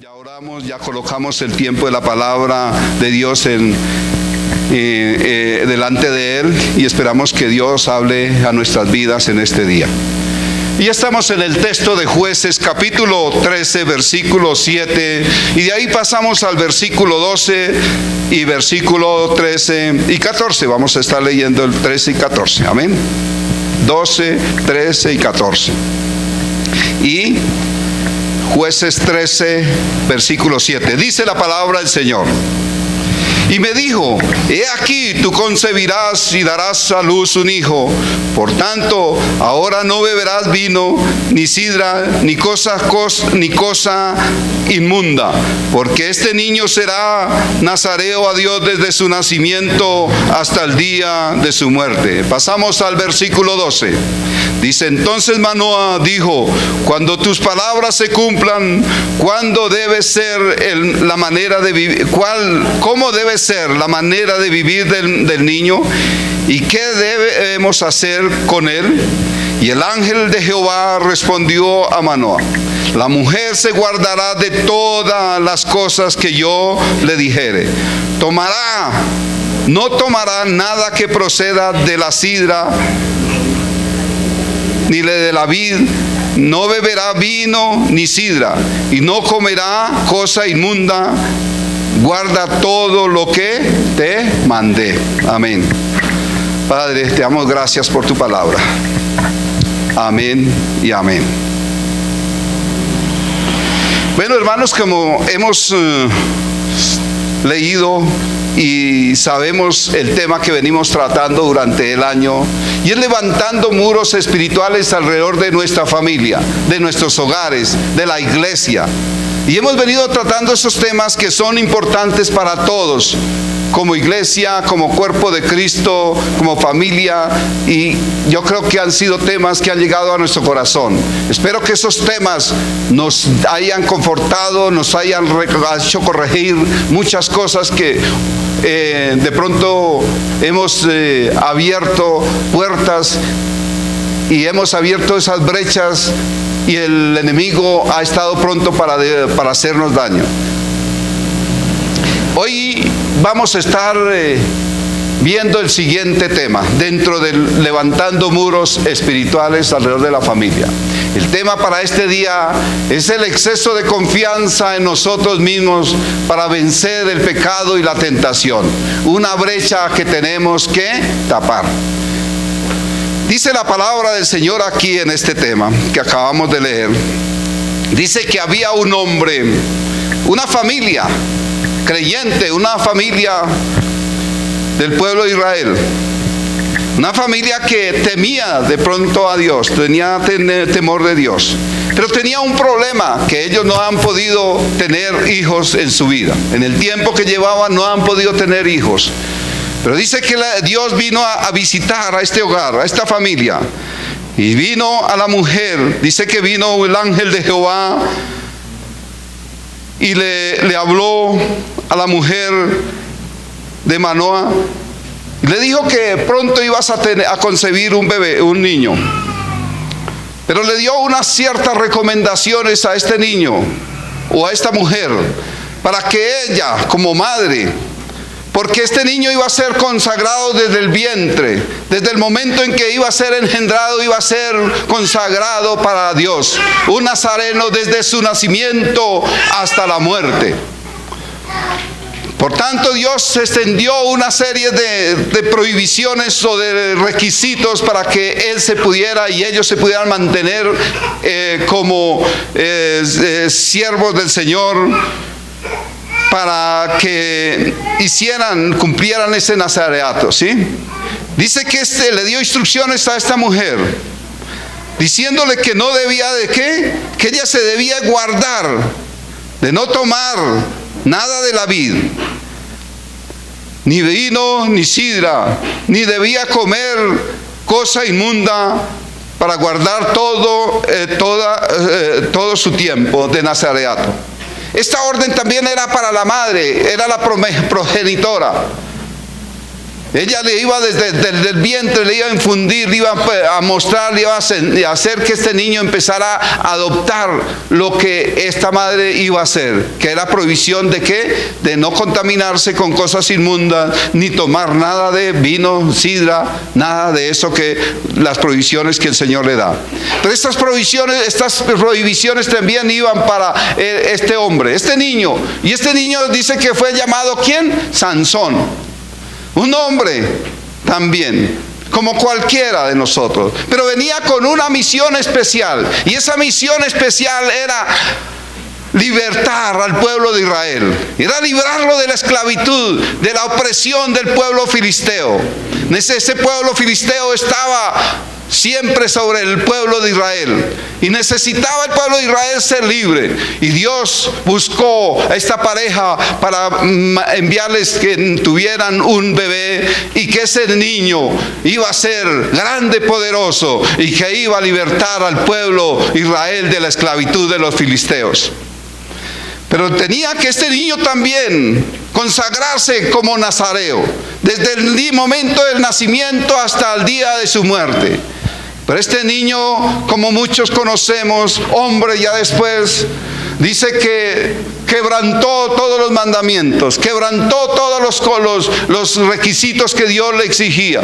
Ya oramos, ya colocamos el tiempo de la palabra de Dios delante de Él y esperamos que Dios hable a nuestras vidas en este día. Y estamos en el texto de Jueces capítulo 13 versículo 7 y de ahí pasamos al versículo 12 y versículo 13 y 14. Vamos a estar leyendo el 13 y 14, amén. 12, 13 y 14. Y Jueces 13 versículo 7, dice la palabra del Señor: y me dijo, he aquí, tú concebirás y darás a luz un hijo. Por tanto, ahora no beberás vino, ni sidra, ni cosa inmunda, porque este niño será nazareo a Dios desde su nacimiento hasta el día de su muerte. Pasamos al versículo 12. Dice, entonces Manoah dijo, cuando tus palabras se cumplan, ¿cuándo debe ser la manera de vivir? ¿Cómo debe ser la manera de vivir del niño? ¿Y qué debemos hacer con él? Y el ángel de Jehová respondió a Manoah, la mujer se guardará de todas las cosas que yo le dijere. No tomará nada que proceda de la sidra, ni de la vid, no beberá vino ni sidra, y no comerá cosa inmunda. Guarda todo lo que te mandé. Amén. Padre, te damos gracias por tu palabra. Amén y amén. Bueno, hermanos, como hemos leído y sabemos el tema que venimos tratando durante el año, y es levantando muros espirituales alrededor de nuestra familia, de nuestros hogares, de la iglesia. Y hemos venido tratando esos temas que son importantes para todos, como iglesia, como cuerpo de Cristo, como familia, y yo creo que han sido temas que han llegado a nuestro corazón. Espero que esos temas nos hayan confortado, nos hayan hecho corregir muchas cosas que de pronto hemos abierto puertas y hemos abierto esas brechas y el enemigo ha estado pronto para hacernos daño. Hoy vamos a estar viendo el siguiente tema dentro del levantando muros espirituales alrededor de la familia. El tema para este día es el exceso de confianza en nosotros mismos para vencer el pecado y la tentación. Una brecha que tenemos que tapar. Dice la palabra del Señor aquí en este tema que acabamos de leer. Dice que había un hombre, una familia creyente, una familia del pueblo de Israel, una familia que temía de pronto a Dios, tenía temor de Dios, pero tenía un problema, que ellos no han podido tener hijos en su vida. En el tiempo que llevaban no han podido tener hijos. Pero dice que Dios vino a visitar a este hogar, a esta familia. Y vino a la mujer, dice que vino el ángel de Jehová y le habló a la mujer de Manoah. Y le dijo que pronto ibas a concebir un bebé, un niño. Pero le dio unas ciertas recomendaciones a este niño o a esta mujer para que ella, como madre, porque este niño iba a ser consagrado desde el vientre, desde el momento en que iba a ser engendrado, iba a ser consagrado para Dios. Un nazareno desde su nacimiento hasta la muerte. Por tanto, Dios extendió una serie de prohibiciones o de requisitos para que él se pudiera y ellos se pudieran mantener como siervos del Señor, para que cumplieran ese nazareato, ¿sí? Dice que le dio instrucciones a esta mujer, diciéndole que no debía de qué, que ella se debía guardar de no tomar nada de la vid, ni vino ni sidra, ni debía comer cosa inmunda, para guardar todo su tiempo de nazareato. Esta orden también era para la madre, era la progenitora. Ella le iba desde el vientre, le iba a infundir, le iba a mostrar, le iba a hacer que este niño empezara a adoptar lo que esta madre iba a hacer, que era prohibición de ¿qué? De no contaminarse con cosas inmundas, ni tomar nada de vino, sidra, nada de eso, que las prohibiciones que el Señor le da. Pero estas prohibiciones también iban para este hombre, este niño. Y este niño dice que fue llamado ¿quién? Sansón. Un hombre también, como cualquiera de nosotros, pero venía con una misión especial, y esa misión especial era libertar al pueblo de Israel, era librarlo de la esclavitud, de la opresión del pueblo filisteo. Ese pueblo filisteo estaba siempre sobre el pueblo de Israel, y necesitaba el pueblo de Israel ser libre, y Dios buscó a esta pareja para enviarles que tuvieran un bebé, y que ese niño iba a ser grande, poderoso, y que iba a libertar al pueblo de Israel de la esclavitud de los filisteos. Pero tenía que este niño también consagrarse como nazareo, desde el momento del nacimiento hasta el día de su muerte. Pero este niño, como muchos conocemos, hombre ya después, dice que quebrantó todos los mandamientos, quebrantó todos los requisitos que Dios le exigía.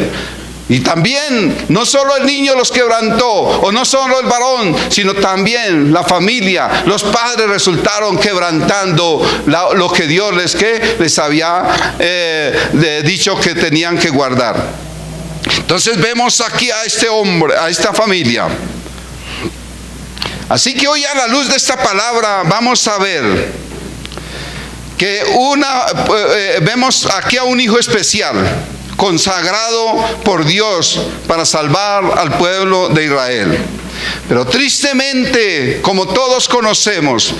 Y también, no solo el niño los quebrantó, o no solo el varón, sino también la familia, los padres resultaron quebrantando lo que Dios les había dicho que tenían que guardar. Entonces vemos aquí a este hombre, a esta familia. Así que hoy, a la luz de esta palabra, vamos a ver que vemos aquí a un hijo especial, consagrado por Dios para salvar al pueblo de Israel. Pero tristemente, como todos conocemos,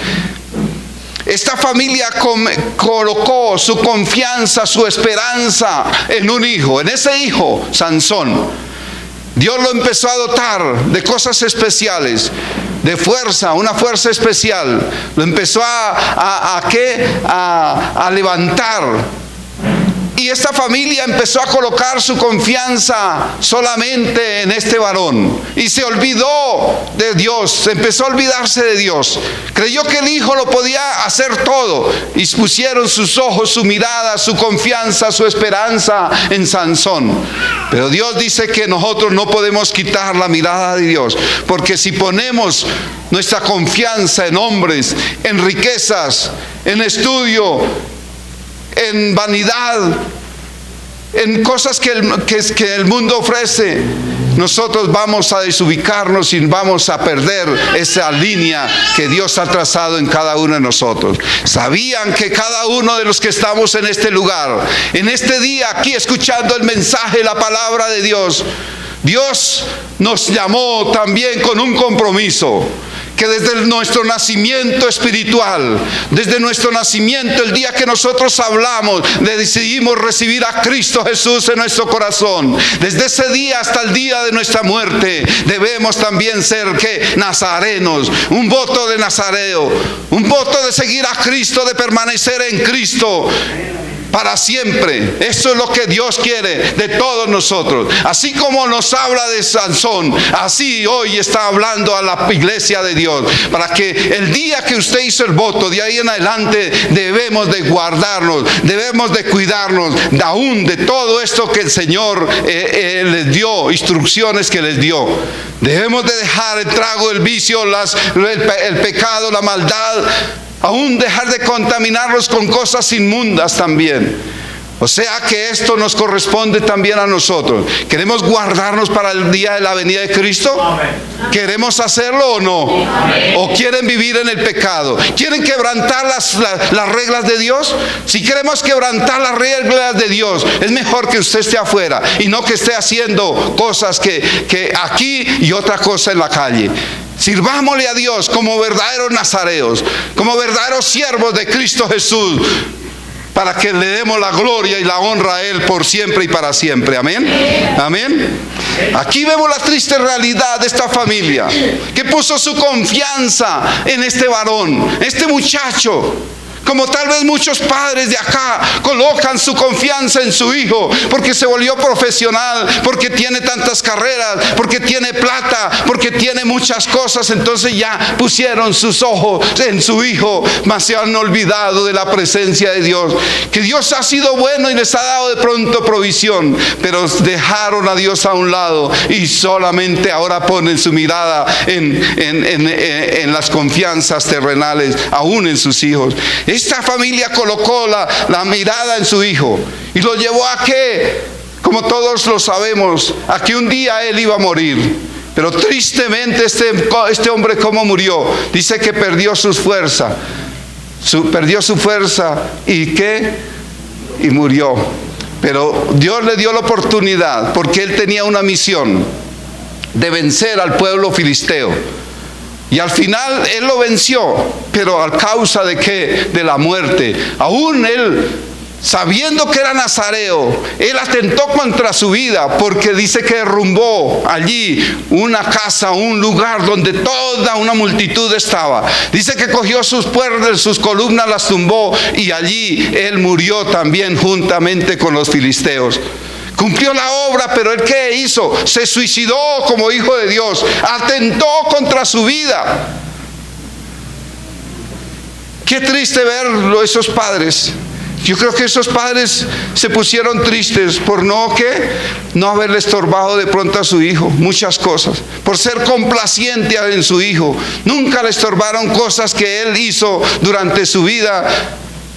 esta familia colocó su confianza, su esperanza en un hijo, en ese hijo, Sansón. Dios lo empezó a dotar de cosas especiales, de fuerza, una fuerza especial. Lo empezó a levantar. Y esta familia empezó a colocar su confianza solamente en este varón. Y se olvidó de Dios, empezó a olvidarse de Dios. Creyó que el hijo lo podía hacer todo. Y pusieron sus ojos, su mirada, su confianza, su esperanza en Sansón. Pero Dios dice que nosotros no podemos quitar la mirada de Dios. Porque si ponemos nuestra confianza en hombres, en riquezas, en estudio, en vanidad, en cosas que el mundo ofrece, nosotros vamos a desubicarnos y vamos a perder esa línea que Dios ha trazado en cada uno de nosotros. ¿Sabían que cada uno de los que estamos en este lugar, en este día aquí escuchando el mensaje, la palabra de Dios, Dios nos llamó también con un compromiso? Que desde nuestro nacimiento espiritual, desde nuestro nacimiento, el día que nosotros hablamos, decidimos recibir a Cristo Jesús en nuestro corazón, desde ese día hasta el día de nuestra muerte, debemos también ser ¿qué? Nazarenos, un voto de nazareo, un voto de seguir a Cristo, de permanecer en Cristo para siempre. Eso es lo que Dios quiere de todos nosotros. Así como nos habla de Sansón, así hoy está hablando a la iglesia de Dios, para que el día que usted hizo el voto, de ahí en adelante debemos de guardarnos, debemos de cuidarnos aún de todo esto que el Señor les dio, instrucciones que les dio. Debemos de dejar el trago, el vicio, el pecado, la maldad, aún dejar de contaminarlos con cosas inmundas también. O sea que esto nos corresponde también a nosotros. ¿Queremos guardarnos para el día de la venida de Cristo? ¿Queremos hacerlo o no? ¿O quieren vivir en el pecado? ¿Quieren quebrantar las reglas de Dios? Si queremos quebrantar las reglas de Dios, es mejor que usted esté afuera y no que esté haciendo cosas que aquí y otra cosa en la calle. Sirvámosle a Dios como verdaderos nazareos, como verdaderos siervos de Cristo Jesús, para que le demos la gloria y la honra a Él por siempre y para siempre. Amén. Amén. Aquí vemos la triste realidad de esta familia, que puso su confianza en este varón, este muchacho, Como tal vez muchos padres de acá colocan su confianza en su hijo porque se volvió profesional, porque tiene tantas carreras, porque tiene plata, porque tiene muchas cosas. Entonces ya pusieron sus ojos en su hijo, mas se han olvidado de la presencia de Dios. Que Dios ha sido bueno y les ha dado de pronto provisión, pero dejaron a Dios a un lado y solamente ahora ponen su mirada en las confianzas terrenales, aún en sus hijos. Esta familia colocó la mirada en su hijo y lo llevó a que, como todos lo sabemos, a que un día él iba a morir. Pero tristemente este hombre, ¿cómo murió? Dice que perdió sus fuerzas. Perdió su fuerza y murió. Pero Dios le dio la oportunidad porque él tenía una misión de vencer al pueblo filisteo. Y al final él lo venció, pero a causa de ¿qué? De la muerte. Aún él, sabiendo que era nazareo, él atentó contra su vida, porque dice que derrumbó allí una casa, un lugar donde toda una multitud estaba. Dice que cogió sus puertas, sus columnas las tumbó, y allí él murió también juntamente con los filisteos. Cumplió la obra, pero él ¿qué hizo? Se suicidó como hijo de Dios, atentó contra su vida. Qué triste verlo, esos padres. Yo creo que esos padres se pusieron tristes por no haberle estorbado de pronto a su hijo muchas cosas, por ser complaciente en su hijo. Nunca le estorbaron cosas que él hizo durante su vida,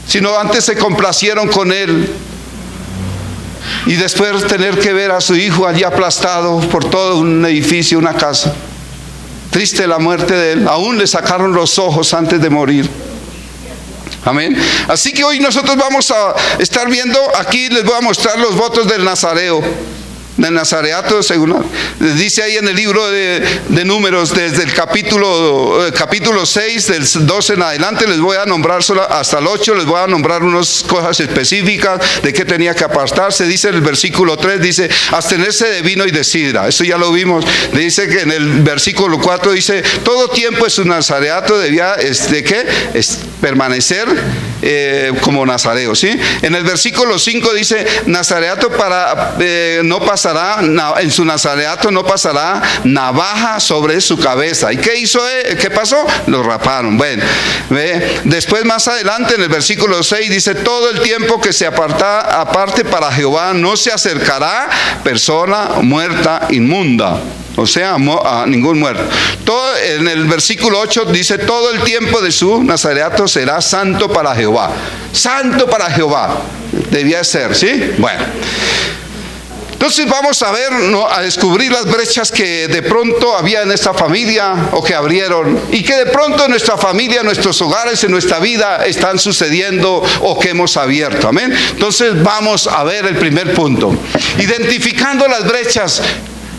sino antes se complacieron con él. Y después tener que ver a su hijo allí aplastado por todo un edificio, una casa. Triste la muerte de él. Aún le sacaron los ojos antes de morir. Amén. Así que hoy nosotros vamos a estar viendo, aquí les voy a mostrar los votos del nazareo, del nazareato, según dice ahí en el libro de Números, desde el capítulo 6, del 12 en adelante. Les voy a nombrar solo hasta el 8, les voy a nombrar unas cosas específicas de qué tenía que apartarse. Dice el versículo 3, dice abstenerse de vino y de sidra. Eso ya lo vimos. Dice que en el versículo 4 dice todo tiempo en su nazareato debía permanecer como nazareo, ¿sí? En el versículo 5 dice nazareato no pasará, en su nazareato no pasará navaja sobre su cabeza. ¿Y qué hizo? ¿Qué pasó? Lo raparon. Bueno, después más adelante en el versículo 6 dice todo el tiempo que se aparte para Jehová no se acercará persona muerta inmunda. O sea, a ningún muerto. En el versículo 8 dice todo el tiempo de su nazareato será santo para Jehová. Santo para Jehová debía ser, ¿sí? Bueno, entonces vamos a ver, a descubrir las brechas que de pronto había en esta familia o que abrieron, y que de pronto en nuestra familia, en nuestros hogares, en nuestra vida están sucediendo o que hemos abierto. Amén. Entonces vamos a ver el primer punto, identificando las brechas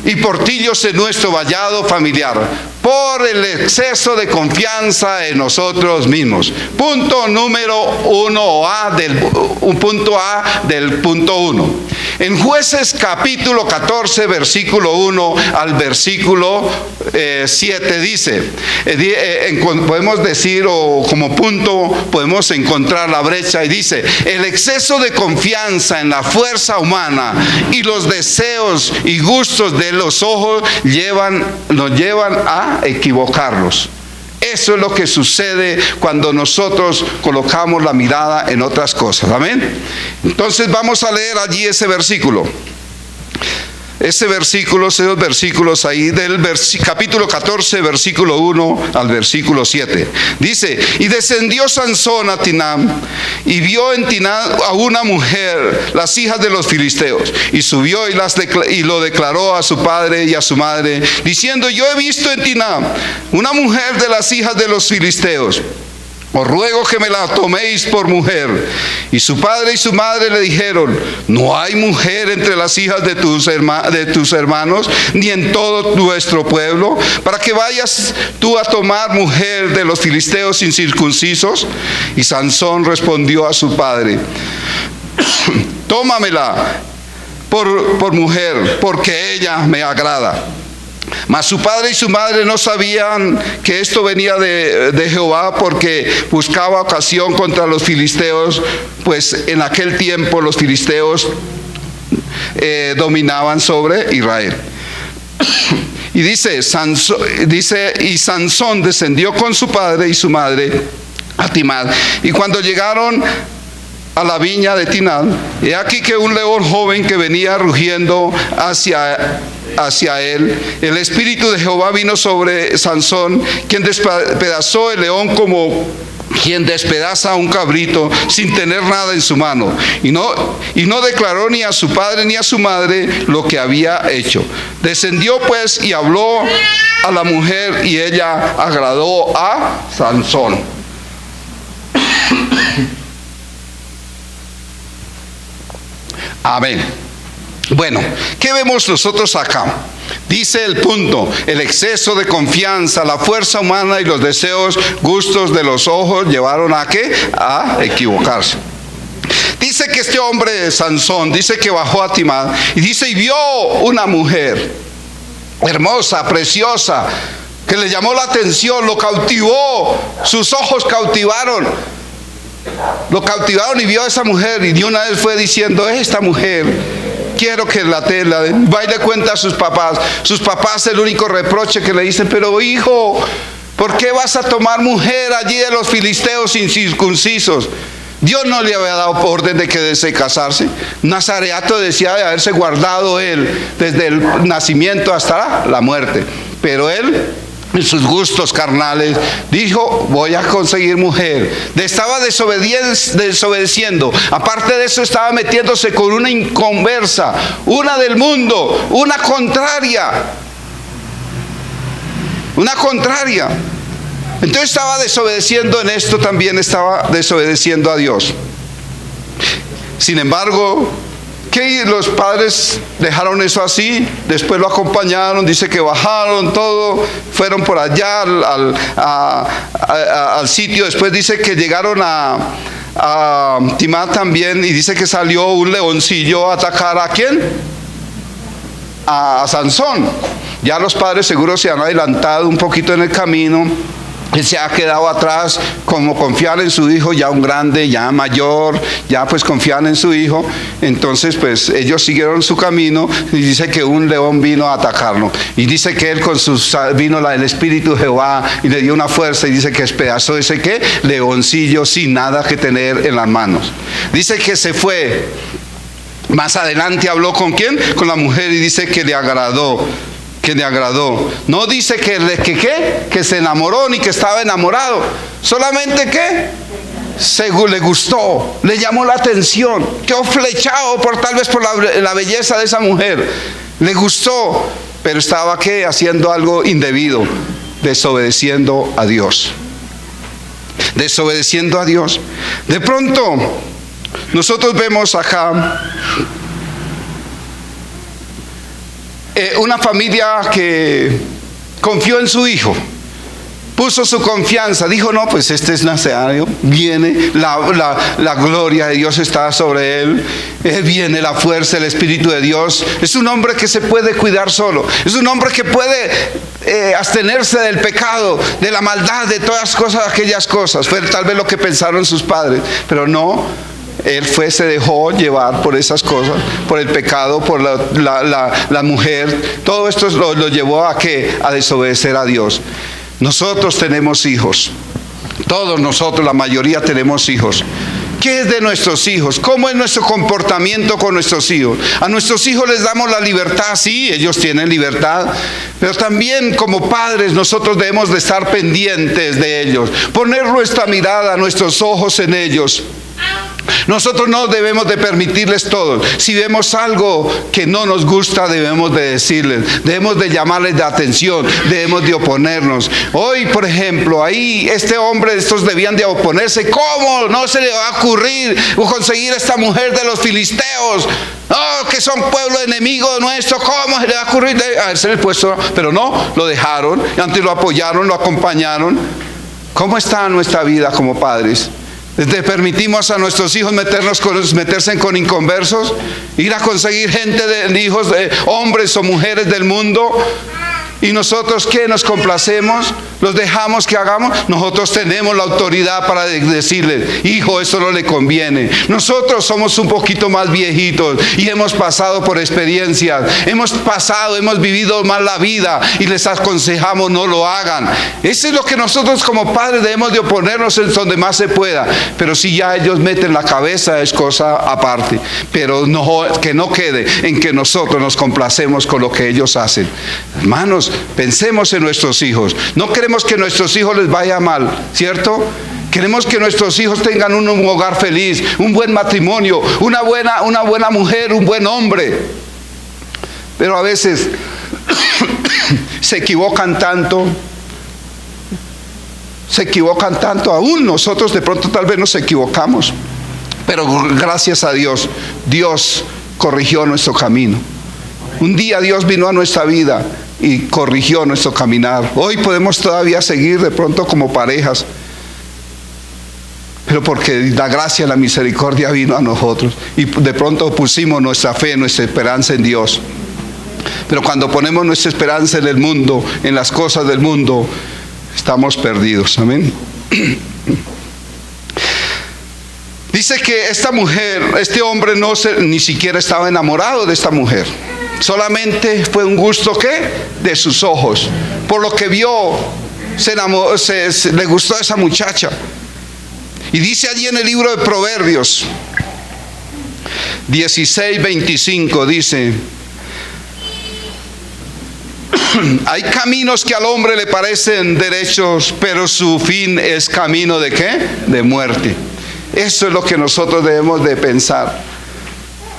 y portillos en nuestro vallado familiar por el exceso de confianza en nosotros mismos. Punto número 1A del punto 1. En Jueces capítulo 14 versículo 1 al versículo 7 dice, podemos decir, o como punto podemos encontrar la brecha, y dice el exceso de confianza en la fuerza humana y los deseos y gustos de los ojos nos llevan a equivocarnos. Eso es lo que sucede cuando nosotros colocamos la mirada en otras cosas. Amén. Entonces vamos a leer allí ese versículo. Esos versículos ahí del capítulo 14, versículo 1 al versículo 7. Dice, y descendió Sansón a Tinam, y vio en Tinam a una mujer, las hijas de los filisteos, y subió y lo declaró a su padre y a su madre, diciendo, yo he visto en Tinam una mujer de las hijas de los filisteos. Os ruego que me la toméis por mujer. Y su padre y su madre le dijeron, no hay mujer entre las hijas de tus hermanos, ni en todo nuestro pueblo, para que vayas tú a tomar mujer de los filisteos incircuncisos. Y Sansón respondió a su padre, tómamela por mujer, porque ella me agrada. Mas su padre y su madre no sabían que esto venía de Jehová, porque buscaba ocasión contra los filisteos, pues en aquel tiempo los filisteos dominaban sobre Israel. Y dice, y Sansón descendió con su padre y su madre a Timnat. Y cuando llegaron a la viña de Timnat, he aquí que un león joven que venía rugiendo hacia él, el espíritu de Jehová vino sobre Sansón, quien despedazó el león como quien despedaza a un cabrito sin tener nada en su mano, y no declaró ni a su padre ni a su madre lo que había hecho. Descendió pues y habló a la mujer, y ella agradó a Sansón. Amén. Bueno, ¿qué vemos nosotros acá? Dice el punto: el exceso de confianza, la fuerza humana y los deseos, gustos de los ojos llevaron a ¿qué? A equivocarse. Dice que este hombre Sansón, dice que bajó a Timnat, y dice, y vio una mujer hermosa, preciosa, que le llamó la atención, lo cautivó, sus ojos cautivaron. Lo cautivaron y vio a esa mujer, y de una vez fue diciendo, esta mujer quiero que la va y le cuenta a sus papás. Sus papás, el único reproche que le dicen, pero hijo, ¿por qué vas a tomar mujer allí de los filisteos incircuncisos? Dios no le había dado orden de que desee casarse. Nazareato decía de haberse guardado él desde el nacimiento hasta la muerte, pero él, en sus gustos carnales, dijo, voy a conseguir mujer. Estaba desobedeciendo. Aparte de eso, estaba metiéndose con una inconversa, una del mundo, una contraria. Entonces estaba desobedeciendo en esto, también estaba desobedeciendo a Dios. Sin embargo, que los padres dejaron eso así, después lo acompañaron, dice que bajaron todo, fueron por allá al sitio. Después dice que llegaron a Timnat también, y dice que salió un leoncillo a atacar ¿a quién? A Sansón. Ya los padres seguro se han adelantado un poquito en el camino. Él se ha quedado atrás, como confiar en su hijo, ya un grande, ya mayor, ya pues confían en su hijo. Entonces pues ellos siguieron su camino, y dice que un león vino a atacarlo, y dice que él vino el espíritu de Jehová y le dio una fuerza, y dice que despedazó ese ¿qué? Leoncillo sin nada que tener en las manos. Dice que se fue. Más adelante habló ¿con quién? Con la mujer, y dice que le agradó. No dice que se enamoró ni que estaba enamorado, solamente que le gustó, le llamó la atención, quedó flechado tal vez por la belleza de esa mujer, le gustó, pero estaba ¿qué? Haciendo algo indebido, desobedeciendo a Dios. De pronto nosotros vemos acá una familia que confió en su hijo, puso su confianza, dijo, no, pues este es necesario, viene la gloria de Dios está sobre él, viene la fuerza, el Espíritu de Dios. Es un hombre que se puede cuidar solo, es un hombre que puede abstenerse del pecado, de la maldad, de todas aquellas cosas. Fue tal vez lo que pensaron sus padres, pero no. Él se dejó llevar por esas cosas, por el pecado, por la mujer. Todo esto lo llevó a ¿qué? A desobedecer a Dios. Nosotros tenemos hijos. Todos nosotros, la mayoría, tenemos hijos. ¿Qué es de nuestros hijos? ¿Cómo es nuestro comportamiento con nuestros hijos? A nuestros hijos les damos la libertad, sí, ellos tienen libertad, pero también como padres nosotros debemos de estar pendientes de ellos, poner nuestra mirada, nuestros ojos en ellos. Nosotros no debemos de permitirles todo. Si vemos algo que no nos gusta, debemos de decirles, debemos de llamarles de atención, debemos de oponernos. Hoy, por ejemplo, ahí estos debían de oponerse. ¿Cómo? No se le va a ocurrir conseguir esta mujer de los filisteos. No, que son pueblo enemigo nuestro. ¿Cómo se le va a ocurrir haberse el puesto? Pero no, lo dejaron, antes lo apoyaron, lo acompañaron. ¿Cómo está nuestra vida como padres? ¿Le permitimos a nuestros hijos meterse con inconversos? Ir a conseguir gente de hijos de hombres o mujeres del mundo ¿Y nosotros qué? ¿Nos complacemos? ¿Los dejamos que hagamos? Nosotros tenemos la autoridad para decirles: hijo, eso no le conviene. Nosotros somos un poquito más viejitos y hemos pasado por experiencias. Hemos vivido mal la vida y les aconsejamos: no lo hagan. Eso es lo que nosotros como padres debemos de oponernos en donde más se pueda. Pero si ya ellos meten la cabeza, es cosa aparte. Pero no, que no quede en que nosotros nos complacemos con lo que ellos hacen. Hermanos, pensemos en nuestros hijos. No queremos que a nuestros hijos les vaya mal, ¿cierto? Queremos que nuestros hijos tengan un hogar feliz, un buen matrimonio, una buena mujer, un buen hombre. Pero a veces se equivocan tanto, aún nosotros de pronto tal vez nos equivocamos. Pero gracias a Dios, Dios corrigió nuestro camino. Un día Dios vino a nuestra vida y corrigió nuestro caminar. Hoy podemos todavía seguir de pronto como parejas, pero porque la gracia y la misericordia vino a nosotros y de pronto pusimos nuestra fe, nuestra esperanza en Dios. Pero cuando ponemos nuestra esperanza en el mundo, en las cosas del mundo, estamos perdidos. Amén. Dice que este hombre ni siquiera estaba enamorado de esta mujer. Solamente fue un gusto, ¿qué? De sus ojos. Por lo que vio, se enamoró, le gustó a esa muchacha. Y dice allí en el libro de Proverbios 16:25, dice: hay caminos que al hombre le parecen derechos, pero su fin es camino ¿de qué? De muerte. Eso es lo que nosotros debemos de pensar.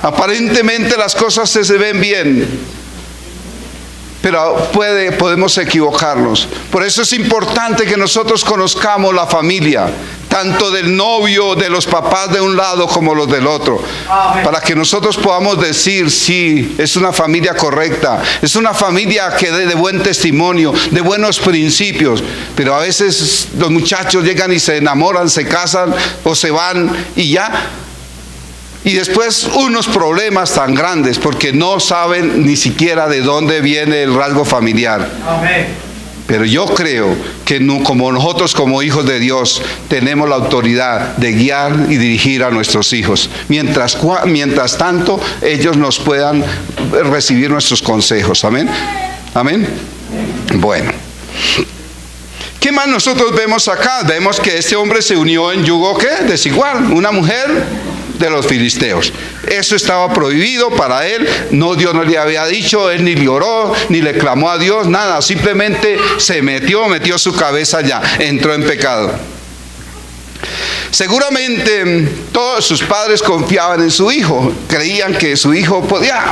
Aparentemente las cosas se ven bien, pero podemos equivocarnos. Por eso es importante que nosotros conozcamos la familia, tanto del novio, de los papás de un lado como los del otro. Amén. Para que nosotros podamos decir: sí, es una familia correcta, es una familia que de buen testimonio, de buenos principios. Pero a veces los muchachos llegan y se enamoran, se casan o se van y ya. Y después unos problemas tan grandes porque no saben ni siquiera de dónde viene el rasgo familiar. Amén. Pero yo creo que como nosotros como hijos de Dios tenemos la autoridad de guiar y dirigir a nuestros hijos. Mientras tanto ellos nos puedan recibir nuestros consejos. Amén. Amén. Bueno. ¿Qué más nosotros vemos acá? Vemos que este hombre se unió en yugo ¿qué? Desigual. Una mujer de los filisteos. Eso estaba prohibido para él. No, Dios no le había dicho, él ni le oró, ni le clamó a Dios, nada. Simplemente se metió su cabeza allá, entró en pecado. Seguramente todos sus padres confiaban en su hijo, creían que su hijo podía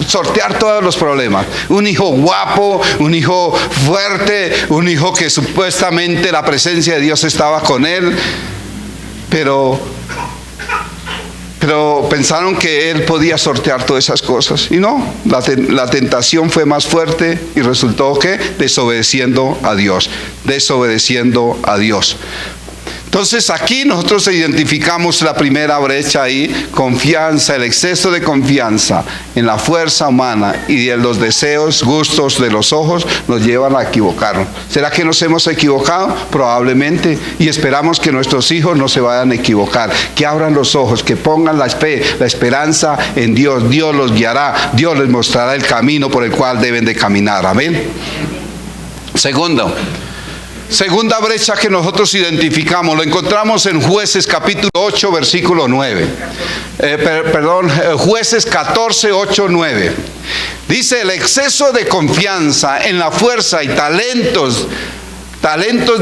sortear todos los problemas. Un hijo guapo, un hijo fuerte, un hijo que supuestamente la presencia de Dios estaba con él, pero pensaron que él podía sortear todas esas cosas. Y no, la tentación fue más fuerte y resultó que desobedeciendo a Dios. Entonces aquí nosotros identificamos la primera brecha ahí: confianza, el exceso de confianza en la fuerza humana y en los deseos, gustos de los ojos nos llevan a equivocarnos. ¿Será que nos hemos equivocado? Probablemente, y esperamos que nuestros hijos no se vayan a equivocar, que abran los ojos, que pongan la fe, la esperanza en Dios. Dios los guiará, Dios les mostrará el camino por el cual deben de caminar. Amén. Segunda brecha que nosotros identificamos, lo encontramos en Jueces capítulo 8, versículo 9. Jueces 14, 8, 9. Dice: el exceso de confianza en la fuerza y talentos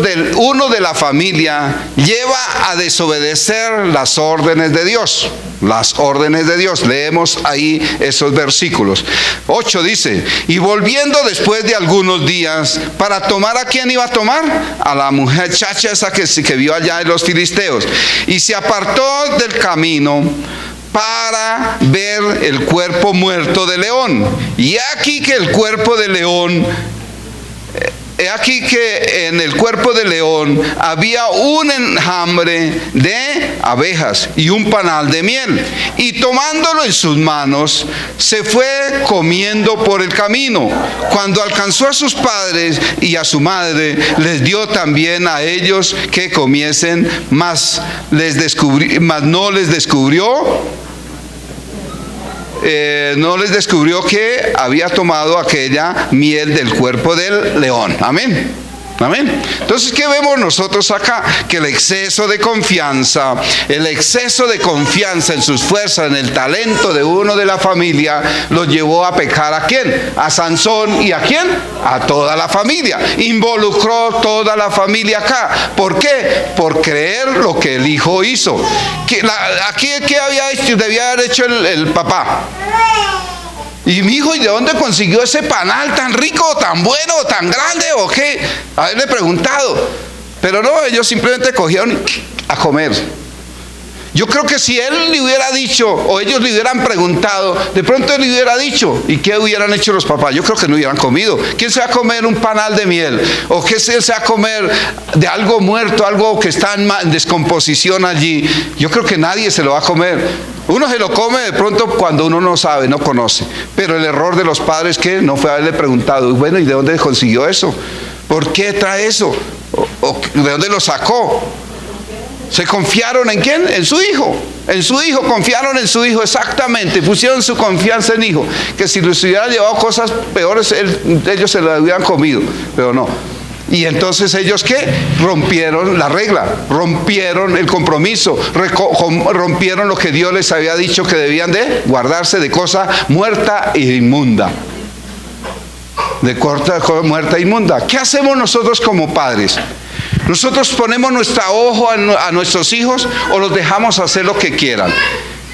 del uno de la familia lleva a desobedecer las órdenes de Dios. Leemos ahí esos versículos. 8 dice: y volviendo después de algunos días para tomar, ¿a quién iba a tomar? A la muchacha esa que vio allá en los filisteos. Y se apartó del camino para ver el cuerpo muerto de león. Y aquí que el cuerpo de león he aquí que en el cuerpo del león había un enjambre de abejas y un panal de miel. Y tomándolo en sus manos, se fue comiendo por el camino. Cuando alcanzó a sus padres y a su madre, les dio también a ellos que comiesen, mas no les descubrió que había tomado aquella miel del cuerpo del león. Amén. Amén. Entonces, ¿qué vemos nosotros acá? Que el exceso de confianza en sus fuerzas, en el talento de uno de la familia, lo llevó a pecar ¿a quién? A Sansón. ¿Y a quién? A toda la familia. Involucró toda la familia acá. ¿Por qué? Por creer lo que el hijo hizo. Aquí, ¿qué había hecho? Debía haber hecho el papá. Y mi hijo, ¿y de dónde consiguió ese panal tan rico, tan bueno, tan grande o qué? Haberle preguntado. Pero no, ellos simplemente cogieron a comer. Yo creo que si él le hubiera dicho, o ellos le hubieran preguntado, de pronto él le hubiera dicho, ¿y qué hubieran hecho los papás? Yo creo que no hubieran comido. ¿Quién se va a comer un panal de miel? ¿O qué se va a comer de algo muerto, algo que está en descomposición allí? Yo creo que nadie se lo va a comer. Uno se lo come de pronto cuando uno no sabe, no conoce. Pero el error de los padres que no fue haberle preguntado, bueno, ¿y de dónde consiguió eso? ¿Por qué trae eso? ¿O de dónde lo sacó? ¿Se confiaron en quién? En su hijo. En su hijo, confiaron en su hijo, exactamente. Pusieron su confianza en hijo. Que si les hubiera llevado cosas peores, ellos se lo hubieran comido. Pero no. Y entonces ellos ¿qué? Rompieron la regla, rompieron el compromiso, rompieron lo que Dios les había dicho que debían de guardarse de cosa muerta e inmunda. De cosa muerta e inmunda. ¿Qué hacemos nosotros como padres? ¿Nosotros ponemos nuestra ojo a nuestros hijos o los dejamos hacer lo que quieran?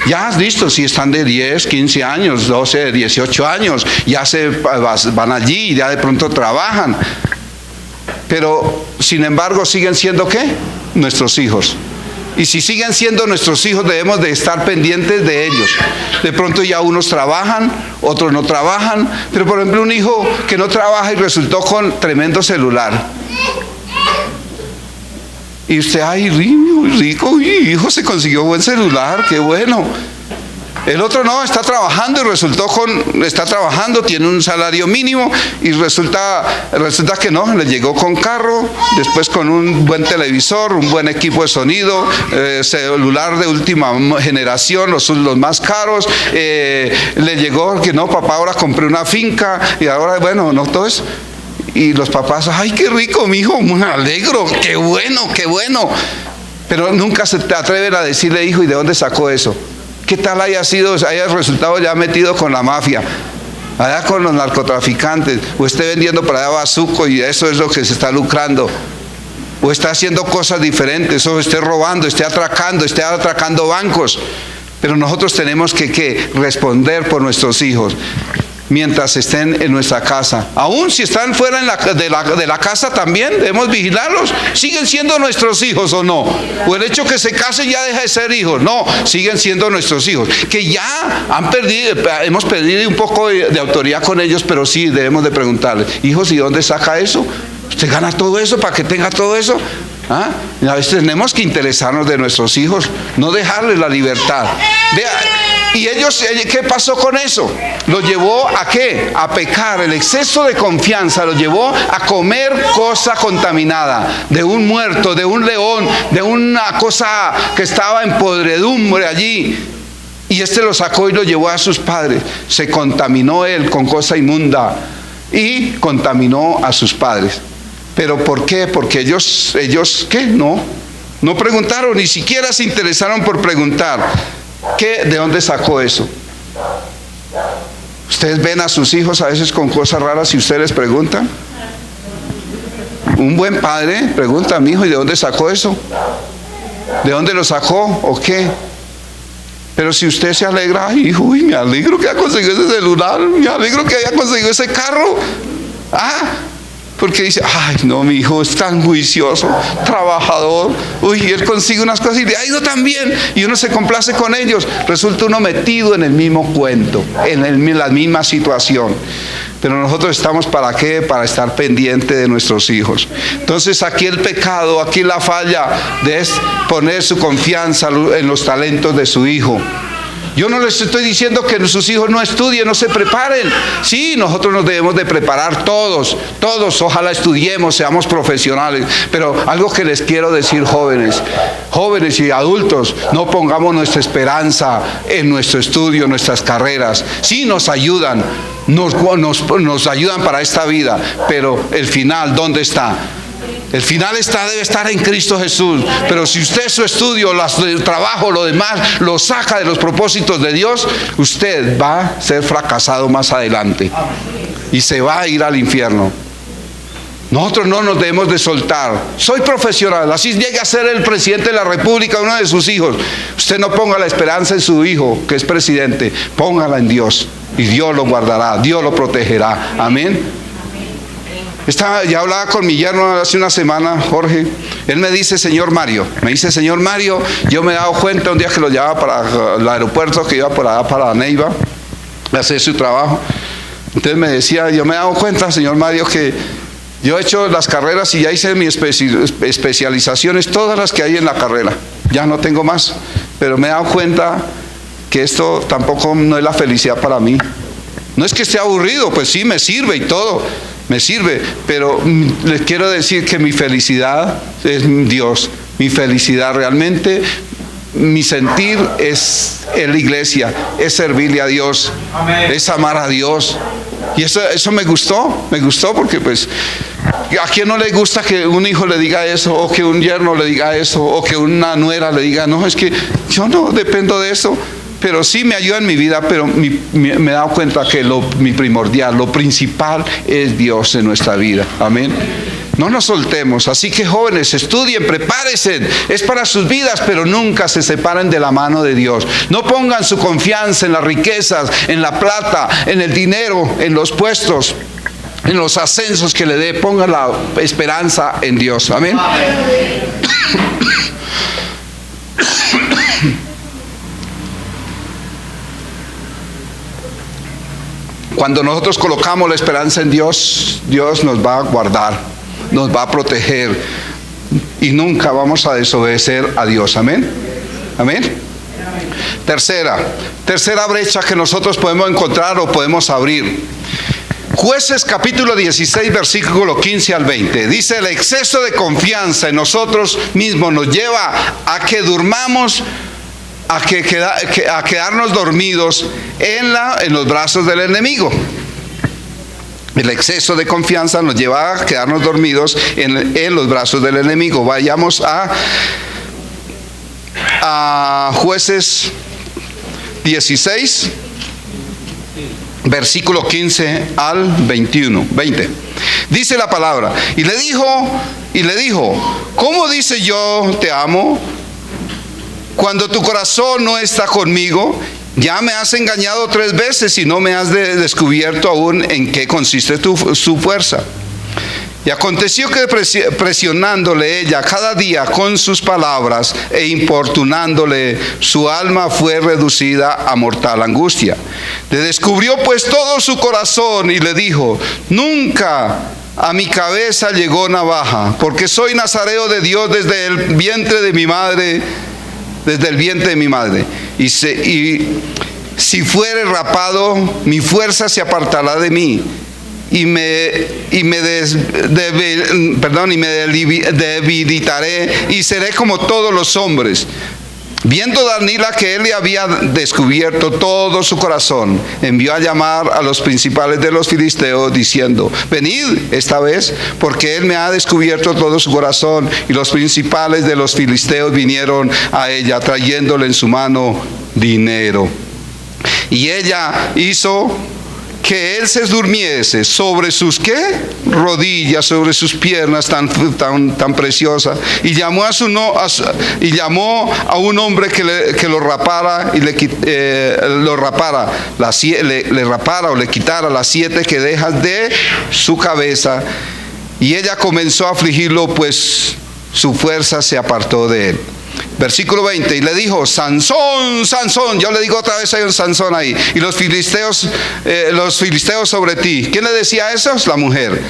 Ya, listo, si están de 10, 15 años, 12, 18 años, ya van allí y ya de pronto trabajan. Pero, sin embargo, siguen siendo ¿qué? Nuestros hijos. Y si siguen siendo nuestros hijos, debemos de estar pendientes de ellos. De pronto ya unos trabajan, otros no trabajan. Pero, por ejemplo, un hijo que no trabaja y resultó con tremendo celular. Y usted, ay, rico, hijo, se consiguió buen celular, qué bueno. El otro no, está trabajando y está trabajando, tiene un salario mínimo y resulta que no, le llegó con carro, después con un buen televisor, un buen equipo de sonido, celular de última generación, los más caros, le llegó que no, papá, ahora compré una finca y ahora, bueno, no todo eso. Y los papás, ay, qué rico, mi hijo, me alegro, qué bueno, qué bueno. Pero nunca se te atreven a decirle, hijo, ¿y de dónde sacó eso? ¿Qué tal haya resultado ya metido con la mafia, allá con los narcotraficantes, o esté vendiendo para allá bazuco y eso es lo que se está lucrando, o está haciendo cosas diferentes, o esté robando, esté atracando bancos? Pero nosotros tenemos que responder por nuestros hijos mientras estén en nuestra casa. Aún si están fuera de la casa también debemos vigilarlos. ¿Siguen siendo nuestros hijos o no? ¿O el hecho que se casen ya deja de ser hijos? No, siguen siendo nuestros hijos. Que ya hemos perdido un poco de autoridad con ellos, pero sí debemos de preguntarles, hijos, ¿y dónde saca eso? ¿Usted gana todo eso para que tenga todo eso? ¿Ah? A veces tenemos que interesarnos de nuestros hijos, no dejarles la libertad. ¿Y ellos qué pasó con eso? Los llevó a ¿qué? A pecar. El exceso de confianza los llevó a comer cosa contaminada, de un muerto, de un león, de una cosa que estaba en podredumbre allí. Y lo sacó y lo llevó a sus padres. Se contaminó él con cosa inmunda y contaminó a sus padres. ¿Pero por qué? Porque ellos ¿qué? No preguntaron, ni siquiera se interesaron por preguntar. ¿De dónde sacó eso? ¿Ustedes ven a sus hijos a veces con cosas raras y ustedes les preguntan? Un buen padre pregunta a mi hijo, ¿y de dónde sacó eso? ¿De dónde lo sacó? ¿O qué? Pero si usted se alegra, ay, hijo, uy, me alegro que haya conseguido ese celular, me alegro que haya conseguido ese carro. porque dice, ay no, mi hijo es tan juicioso, trabajador, él consigue unas cosas y le ha ido tan bien, y uno se complace con ellos. Resulta uno metido en el mismo cuento, en la misma situación. Pero nosotros estamos ¿para qué? Para estar pendiente de nuestros hijos. Entonces aquí el pecado, aquí la falla de poner su confianza en los talentos de su hijo. Yo no les estoy diciendo que sus hijos no estudien, no se preparen. Sí, nosotros nos debemos de preparar todos, ojalá estudiemos, seamos profesionales. Pero algo que les quiero decir, jóvenes y adultos, no pongamos nuestra esperanza en nuestro estudio, en nuestras carreras. Sí, nos ayudan, nos ayudan para esta vida, pero el final, ¿dónde está? El final debe estar en Cristo Jesús. Pero si usted su estudio, el trabajo, lo demás, lo saca de los propósitos de Dios, usted va a ser fracasado más adelante y se va a ir al infierno. Nosotros no nos debemos de soltar. Soy profesional, así llegue a ser el presidente de la República, uno de sus hijos. Usted no ponga la esperanza en su hijo, que es presidente, póngala en Dios, y Dios lo guardará, Dios lo protegerá. Amén. Ya hablaba con mi yerno hace una semana, Jorge. Él me dice, señor Mario, yo me he dado cuenta un día que lo llevaba para el aeropuerto, que iba por allá para Neiva a hacer su trabajo. Entonces me decía, yo me he dado cuenta, señor Mario, que yo he hecho las carreras y ya hice mis especializaciones, todas las que hay en la carrera. Ya no tengo más, pero me he dado cuenta que esto tampoco no es la felicidad para mí. No es que esté aburrido, pues sí, me sirve y todo. Me sirve, pero les quiero decir que mi felicidad es Dios. Mi felicidad realmente, mi sentir es en la iglesia, es servirle a Dios. Amén. Es amar a Dios. Y eso me gustó porque pues, ¿a quién no le gusta que un hijo le diga eso, o que un yerno le diga eso, o que una nuera le diga, no, es que yo no dependo de eso? Pero sí me ayuda en mi vida, pero me he dado cuenta que mi primordial, lo principal es Dios en nuestra vida. Amén. No nos soltemos. Así que jóvenes, estudien, prepárense. Es para sus vidas, pero nunca se separen de la mano de Dios. No pongan su confianza en las riquezas, en la plata, en el dinero, en los puestos, en los ascensos que le dé. Pongan la esperanza en Dios. Amén. Cuando nosotros colocamos la esperanza en Dios, Dios nos va a guardar, nos va a proteger y nunca vamos a desobedecer a Dios. Amén. Amén. Tercera brecha que nosotros podemos encontrar o podemos abrir. Jueces capítulo 16, versículo 15 al 20. Dice, el exceso de confianza en nosotros mismos nos lleva a que durmamos, a quedarnos dormidos en los brazos del enemigo. El exceso de confianza nos lleva a quedarnos dormidos en los brazos del enemigo. Vayamos a Jueces 16, versículo 15 al 20. Dice la palabra, y le dijo, ¿cómo dice yo te amo cuando tu corazón no está conmigo? Ya me has engañado 3 veces y no me has descubierto aún en qué consiste su fuerza. Y aconteció que presionándole ella cada día con sus palabras e importunándole, su alma fue reducida a mortal angustia. Le descubrió pues todo su corazón y le dijo, nunca a mi cabeza llegó navaja, porque soy nazareo de Dios desde el vientre de mi madre. Y si fuere rapado, mi fuerza se apartará de mí, y me debilitaré y seré como todos los hombres. Viendo Dalila que él le había descubierto todo su corazón, envió a llamar a los principales de los filisteos diciendo, venid esta vez, porque él me ha descubierto todo su corazón. Y los principales de los filisteos vinieron a ella, trayéndole en su mano dinero. Y ella hizo que él se durmiese sobre sus ¿qué? Rodillas, sobre sus piernas tan preciosas, y llamó a un hombre que lo rapara y le rapara o le quitara las 7 quedejas de su cabeza, y ella comenzó a afligirlo, pues su fuerza se apartó de él. Versículo 20, y le dijo: Sansón, Sansón. Yo le digo otra vez, hay un Sansón ahí. Y los filisteos sobre ti. ¿Quién le decía eso? La mujer.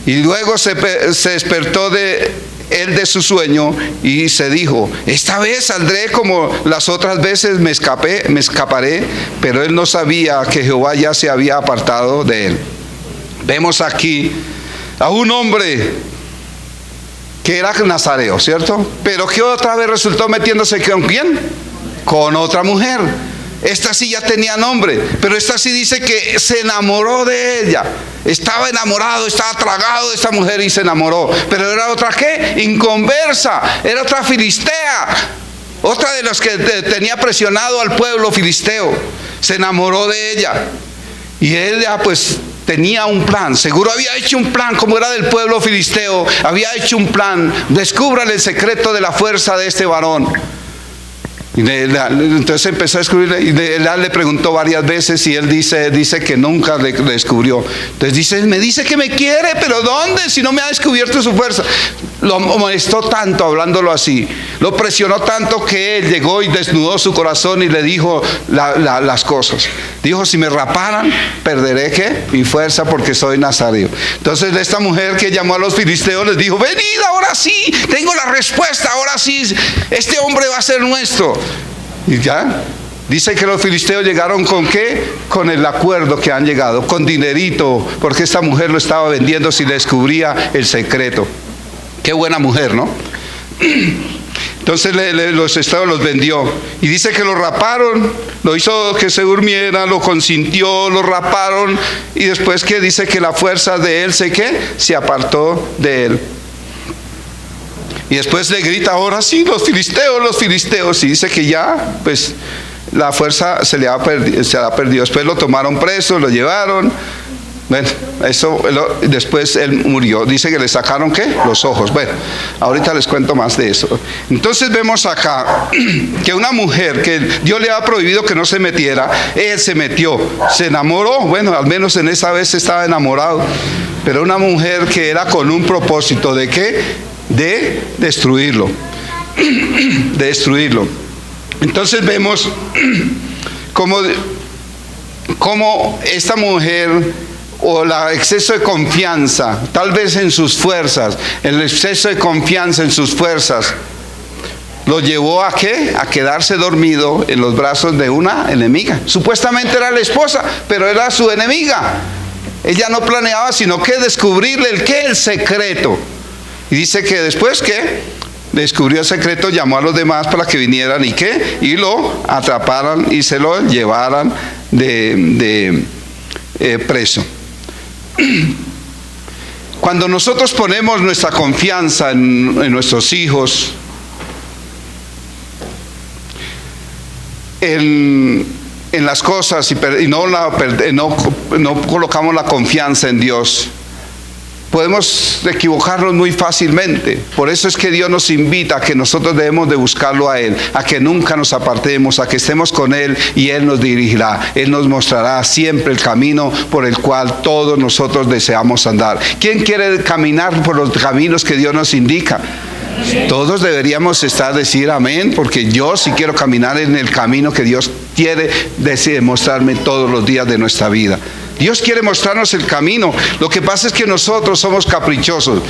Y luego se despertó él de su sueño y se dijo: esta vez saldré como las otras veces, me escaparé. Pero él no sabía que Jehová ya se había apartado de él. Vemos aquí a un hombre que era nazareo, ¿cierto? Pero que otra vez resultó metiéndose ¿con quién? Con otra mujer. Esta sí ya tenía nombre, pero esta sí dice que se enamoró de ella. Estaba enamorado, estaba tragado de esta mujer y se enamoró. Pero era otra ¿qué? Inconversa, era otra filistea. Otra de los que tenía presionado al pueblo filisteo. Se enamoró de ella. Y ella pues tenía un plan, seguro había hecho un plan, como era del pueblo filisteo, había hecho un plan. Descúbrale el secreto de la fuerza de este varón. Y entonces empezó a descubrirle, y él le preguntó varias veces, y él dice que nunca le descubrió. Entonces me dice que me quiere, pero ¿dónde? Si no me ha descubierto su fuerza. Lo molestó tanto hablándolo así, lo presionó tanto que él llegó y desnudó su corazón y le dijo las cosas. Dijo: si me raparan, perderé ¿qué? Mi fuerza, porque soy nazareo. Entonces esta mujer que llamó a los filisteos les dijo: venid, ahora sí, tengo la respuesta, ahora sí, este hombre va a ser nuestro. Y ya dice que los filisteos llegaron ¿con qué? Con el acuerdo que han llegado, con dinerito, porque esta mujer lo estaba vendiendo si le descubría el secreto. Qué buena mujer, ¿no? Entonces los estados los vendió. Y dice que lo raparon, lo hizo que se durmiera, lo consintió, lo raparon. Y después que dice que la fuerza de él se apartó de él. Y después le grita: ahora sí, los filisteos. Y dice que ya, pues, la fuerza se la ha perdido. Después lo tomaron preso, lo llevaron. Bueno, después él murió. Dice que le sacaron ¿qué? Los ojos. Bueno, ahorita les cuento más de eso. Entonces vemos acá que una mujer que Dios le ha prohibido que no se metiera, él se metió, se enamoró. Bueno, al menos en esa vez estaba enamorado. Pero una mujer que era con un propósito ¿de qué? De destruirlo. De destruirlo. Entonces vemos cómo esta mujer, o el exceso de confianza, tal vez en sus fuerzas, el exceso de confianza en sus fuerzas, lo llevó ¿a qué? A quedarse dormido en los brazos de una enemiga. Supuestamente era la esposa, pero era su enemiga. Ella no planeaba sino que descubrirle el secreto. Y dice que después que descubrió el secreto, llamó a los demás para que vinieran y lo atraparan y se lo llevaran preso. Cuando nosotros ponemos nuestra confianza en nuestros hijos, en las cosas y no colocamos la confianza en Dios, podemos equivocarnos muy fácilmente. Por eso es que Dios nos invita a que nosotros debemos de buscarlo a Él, a que nunca nos apartemos, a que estemos con Él y Él nos dirigirá. Él nos mostrará siempre el camino por el cual todos nosotros deseamos andar. ¿Quién quiere caminar por los caminos que Dios nos indica? Todos deberíamos decir amén, porque yo sí quiero caminar en el camino que Dios quiere mostrarme todos los días de nuestra vida. Dios quiere mostrarnos el camino. Lo que pasa es que nosotros somos caprichosos.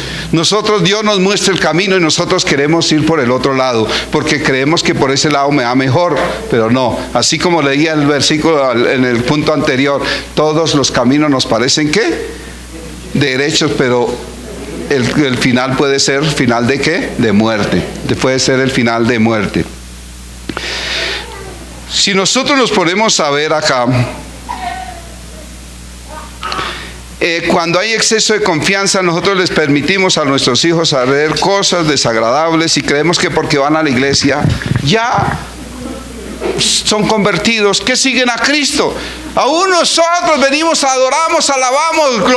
Dios nos muestra el camino y nosotros queremos ir por el otro lado, porque creemos que por ese lado me va mejor, pero no. Así como leía el versículo en el punto anterior, todos los caminos nos parecen ¿qué? Derechos, pero el final puede ser final de ¿qué? De muerte. Puede ser el final de muerte. Si nosotros nos ponemos a ver acá, cuando hay exceso de confianza, nosotros les permitimos a nuestros hijos hacer cosas desagradables y creemos que porque van a la iglesia ya son convertidos, que siguen a Cristo. Aún nosotros venimos, adoramos, alabamos,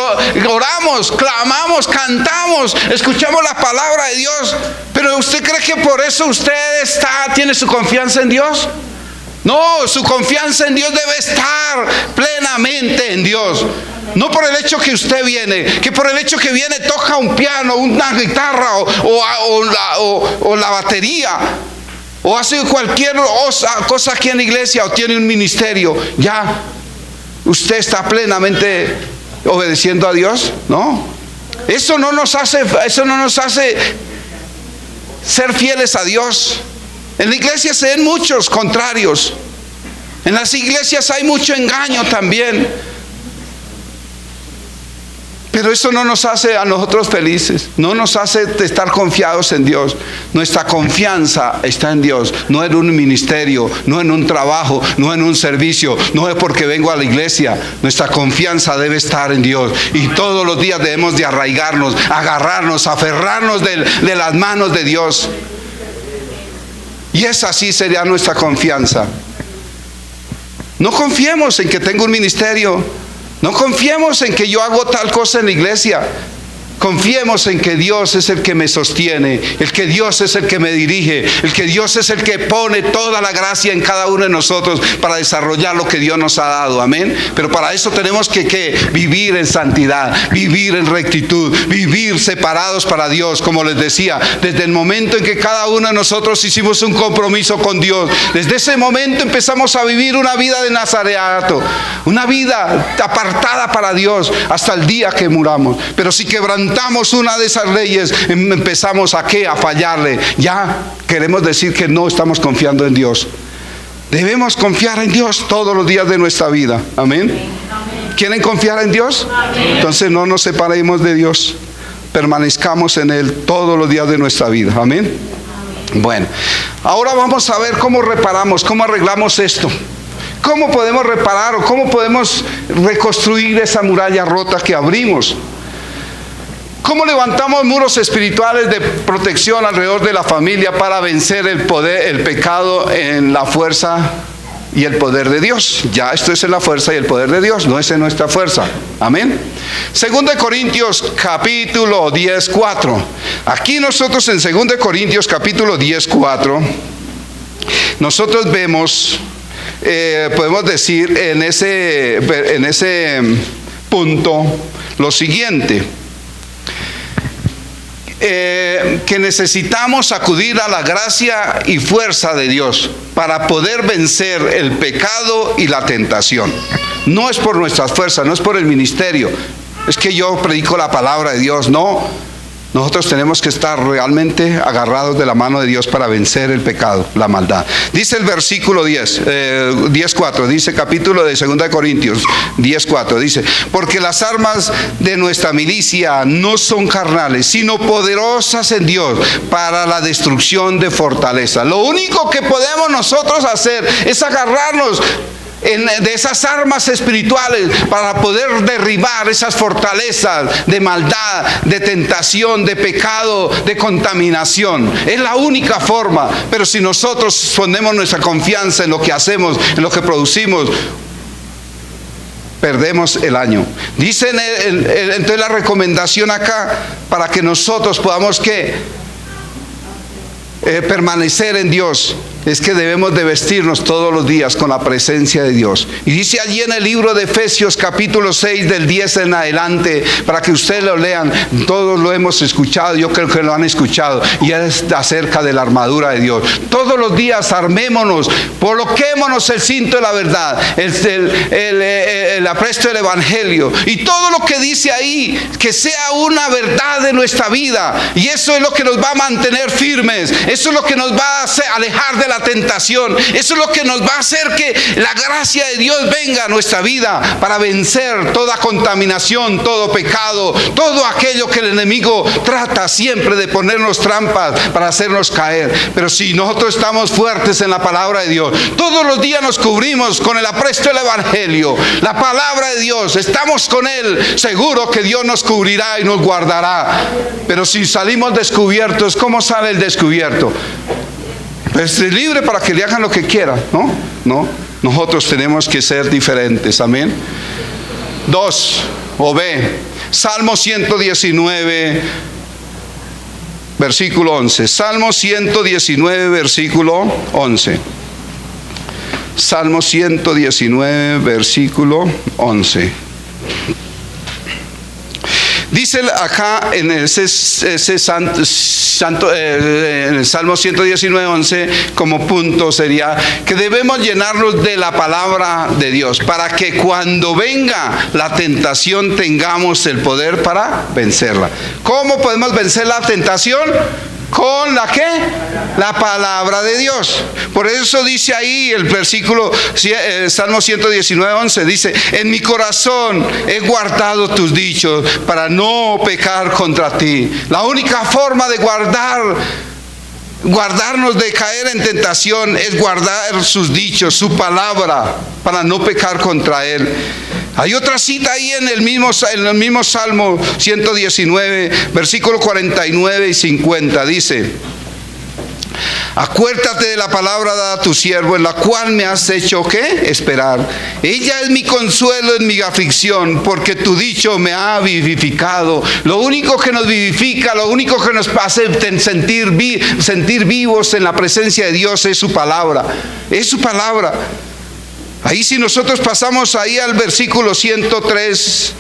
oramos, clamamos, cantamos, escuchamos la palabra de Dios. Pero ¿usted cree que por eso usted tiene su confianza en Dios? No, su confianza en Dios debe estar plenamente en Dios. No por el hecho que usted viene, que por el hecho que viene toca un piano, una guitarra o la batería, o hace cualquier cosa aquí en la iglesia, o tiene un ministerio, ya usted está plenamente obedeciendo a Dios. No, eso no nos hace ser fieles a Dios. En la iglesia se ven muchos contrarios. En las iglesias hay mucho engaño también. Pero eso no nos hace a nosotros felices, no nos hace estar confiados en Dios. Nuestra confianza está en Dios, no en un ministerio, no en un trabajo, no en un servicio, no es porque vengo a la iglesia. Nuestra confianza debe estar en Dios, y todos los días debemos de arraigarnos, agarrarnos, aferrarnos de las manos de Dios. Y esa así sería nuestra confianza. No confiemos en que tengo un ministerio. No confiemos en que yo hago tal cosa en la iglesia. Confiemos en que Dios es el que me sostiene, el que Dios es el que me dirige, el que Dios es el que pone toda la gracia en cada uno de nosotros para desarrollar lo que Dios nos ha dado. Amén. Pero para eso tenemos que vivir en santidad, vivir en rectitud, vivir separados para Dios. Como les decía, desde el momento en que cada uno de nosotros hicimos un compromiso con Dios, desde ese momento empezamos a vivir una vida de nazareato, una vida apartada para Dios hasta el día que muramos. Pero si quebrantamos una de esas leyes, empezamos a fallarle. Ya queremos decir que no estamos confiando en Dios. Debemos confiar en Dios todos los días de nuestra vida. Amén. ¿Quieren confiar en Dios? Entonces no nos separemos de Dios, permanezcamos en Él todos los días de nuestra vida. Amén. Bueno, ahora vamos a ver cómo reparamos, cómo arreglamos esto. ¿Cómo podemos reparar o cómo podemos reconstruir esa muralla rota que abrimos? ¿Cómo levantamos muros espirituales de protección alrededor de la familia para vencer el pecado en la fuerza y el poder de Dios? Ya esto es en la fuerza y el poder de Dios, no es en nuestra fuerza. Amén. 2 Corintios capítulo 10:4. Aquí nosotros en 2 Corintios capítulo 10:4, nosotros vemos, podemos decir en ese punto lo siguiente. Que necesitamos acudir a la gracia y fuerza de Dios para poder vencer el pecado y la tentación. No es por nuestras fuerzas, no es por el ministerio, es que yo predico la palabra de Dios. No, nosotros tenemos que estar realmente agarrados de la mano de Dios para vencer el pecado, la maldad. Dice el versículo 10:4, dice capítulo de 2 Corintios 10:4, dice: porque las armas de nuestra milicia no son carnales, sino poderosas en Dios para la destrucción de fortalezas. Lo único que podemos nosotros hacer es agarrarnos de esas armas espirituales para poder derribar esas fortalezas de maldad, de tentación, de pecado, de contaminación. Es la única forma. Pero si nosotros ponemos nuestra confianza en lo que hacemos, en lo que producimos, perdemos el año. Dicen entonces la recomendación acá para que nosotros podamos permanecer en Dios, es que debemos de vestirnos todos los días con la presencia de Dios. Y dice allí en el libro de Efesios capítulo 6 del 10 en adelante, para que ustedes lo lean, todos lo hemos escuchado, yo creo que lo han escuchado, y es acerca de la armadura de Dios. Todos los días armémonos, coloquémonos el cinto de la verdad, el apresto del evangelio, y todo lo que dice ahí, que sea una verdad de nuestra vida. Y eso es lo que nos va a mantener firmes, eso es lo que nos va a hacer alejar de la tentación, eso es lo que nos va a hacer que la gracia de Dios venga a nuestra vida para vencer toda contaminación, todo pecado, todo aquello que el enemigo trata siempre de ponernos trampas para hacernos caer. Pero si nosotros estamos fuertes en la palabra de Dios, todos los días nos cubrimos con el apresto del evangelio, la palabra de Dios, estamos con Él, seguro que Dios nos cubrirá y nos guardará. Pero si salimos descubiertos, ¿cómo sale el descubierto? Pues es libre para que le hagan lo que quieran, ¿no? No, nosotros tenemos que ser diferentes. Amén. 2 o B, Salmo 119 versículo 11. Salmo 119 versículo 11. Salmo 119 versículo 11. Dice acá en el Salmo 119:11, como punto sería que debemos llenarnos de la palabra de Dios para que cuando venga la tentación tengamos el poder para vencerla. ¿Cómo podemos vencer la tentación? ¿Con la qué? La palabra de Dios. Por eso dice ahí el versículo, Salmo 119:11, dice: en mi corazón he guardado tus dichos para no pecar contra ti. La única forma de guardarnos de caer en tentación es guardar sus dichos, su palabra, para no pecar contra Él. Hay otra cita ahí en el mismo Salmo 119, versículo 49 y 50, dice: acuérdate de la palabra dada a tu siervo, en la cual me has hecho ¿qué? Esperar. Ella es mi consuelo en mi aflicción, porque tu dicho me ha vivificado. Lo único que nos vivifica, lo único que nos hace sentir vivos en la presencia de Dios es su palabra. Es su palabra. Ahí si nosotros pasamos ahí al versículo 103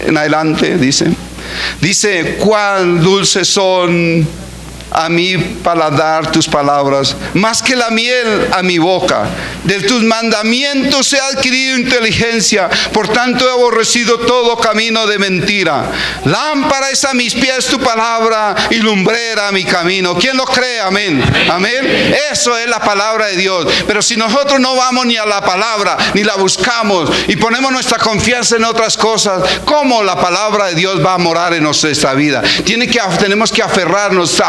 en adelante, dice: cuán dulces son a mi paladar tus palabras, más que la miel a mi boca. De tus mandamientos he adquirido inteligencia, por tanto he aborrecido todo camino de mentira. Lámpara es a mis pies tu palabra y lumbrera a mi camino. ¿Quién lo cree? Amén. Amén. Eso es la palabra de Dios. Pero si nosotros no vamos ni a la palabra, ni la buscamos y ponemos nuestra confianza en otras cosas, ¿cómo la palabra de Dios va a morar en nuestra vida? Tenemos que aferrarnos,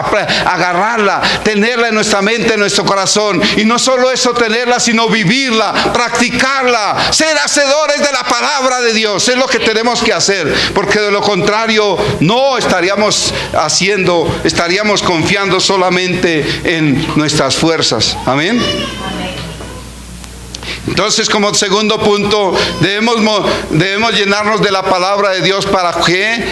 agarrarla, tenerla en nuestra mente, en nuestro corazón, y no solo eso, tenerla, sino vivirla, practicarla, ser hacedores de la palabra de Dios. Es lo que tenemos que hacer, porque de lo contrario no estaríamos confiando solamente en nuestras fuerzas. Amén. Entonces, como segundo punto, debemos llenarnos de la palabra de Dios. ¿Para qué?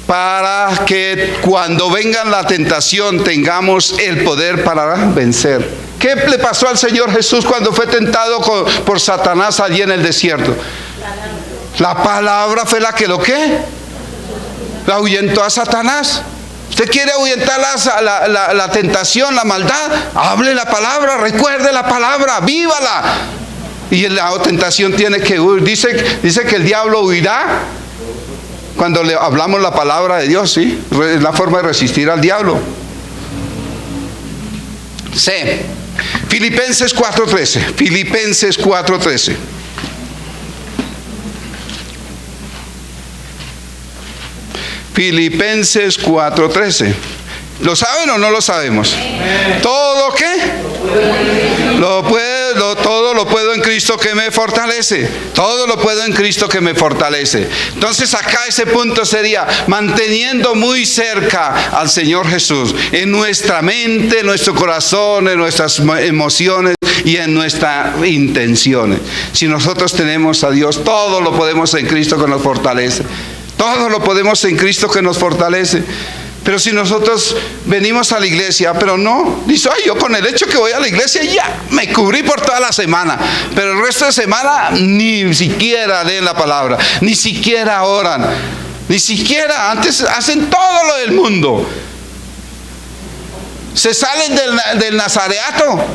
Para que cuando venga la tentación tengamos el poder para vencer. ¿Qué le pasó al Señor Jesús cuando fue tentado por Satanás allí en el desierto? La palabra fue la que la ahuyentó a Satanás. ¿Usted quiere ahuyentar la tentación, la maldad? Hable la palabra, recuerde la palabra, vívala. Y la tentación tiene que huir. Dice que el diablo huirá cuando le hablamos la palabra de Dios, ¿sí? Es la forma de resistir al diablo. C. Filipenses 4:13. Filipenses 4:13. Filipenses 4:13. ¿Lo saben o no lo sabemos? ¿Todo qué? Todo lo puedo en Cristo que me fortalece. Todo lo puedo en Cristo que me fortalece. Entonces acá ese punto sería manteniendo muy cerca al Señor Jesús en nuestra mente, en nuestro corazón, en nuestras emociones y en nuestras intenciones. Si nosotros tenemos a Dios, todo lo podemos en Cristo que nos fortalece. Todo lo podemos en Cristo que nos fortalece. Pero si nosotros venimos a la iglesia, pero no, dice: ay, yo con el hecho que voy a la iglesia ya me cubrí por toda la semana, pero el resto de semana ni siquiera leen la palabra, ni siquiera oran, ni siquiera, antes hacen todo lo del mundo, se salen del nazareato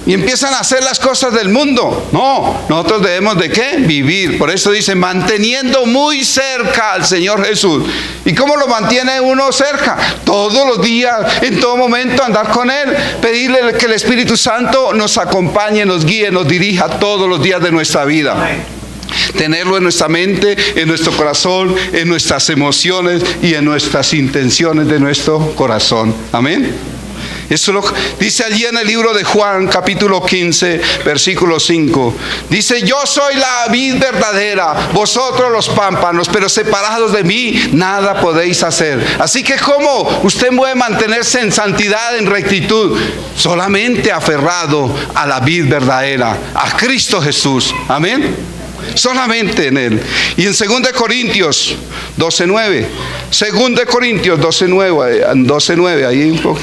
y empiezan a hacer las cosas del mundo. No, nosotros debemos ¿de qué? Vivir. Por eso dice: manteniendo muy cerca al Señor Jesús. ¿Y cómo lo mantiene uno cerca? Todos los días, en todo momento, andar con Él, pedirle que el Espíritu Santo nos acompañe, nos guíe, nos dirija todos los días de nuestra vida. Tenerlo en nuestra mente, en nuestro corazón, en nuestras emociones y en nuestras intenciones de nuestro corazón. Amén. Eso lo dice allí en el libro de Juan, capítulo 15, versículo 5. Dice: yo soy la vid verdadera, vosotros los pámpanos, pero separados de mí nada podéis hacer. Así que ¿cómo usted puede mantenerse en santidad, en rectitud? Solamente aferrado a la vid verdadera, a Cristo Jesús. Amén. Solamente en Él. Y en 2 Corintios 12:9. 2 Corintios 12:9, ahí un poco.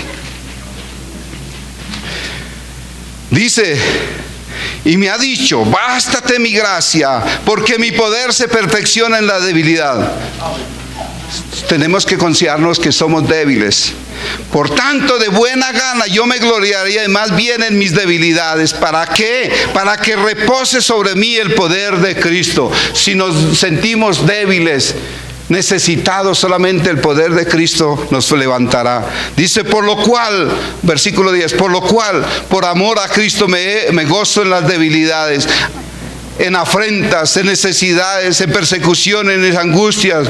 Dice: Y me ha dicho, bástate mi gracia, porque mi poder se perfecciona en la debilidad. Tenemos que considerarnos que somos débiles. Por tanto, de buena gana yo me gloriaría más bien en mis debilidades. ¿Para qué? Para que repose sobre mí el poder de Cristo. Si nos sentimos débiles, necesitados, solamente el poder de Cristo nos levantará. Dice, por lo cual, versículo 10, por lo cual, por amor a Cristo me gozo en las debilidades, en afrentas, en necesidades, en persecuciones, en angustias,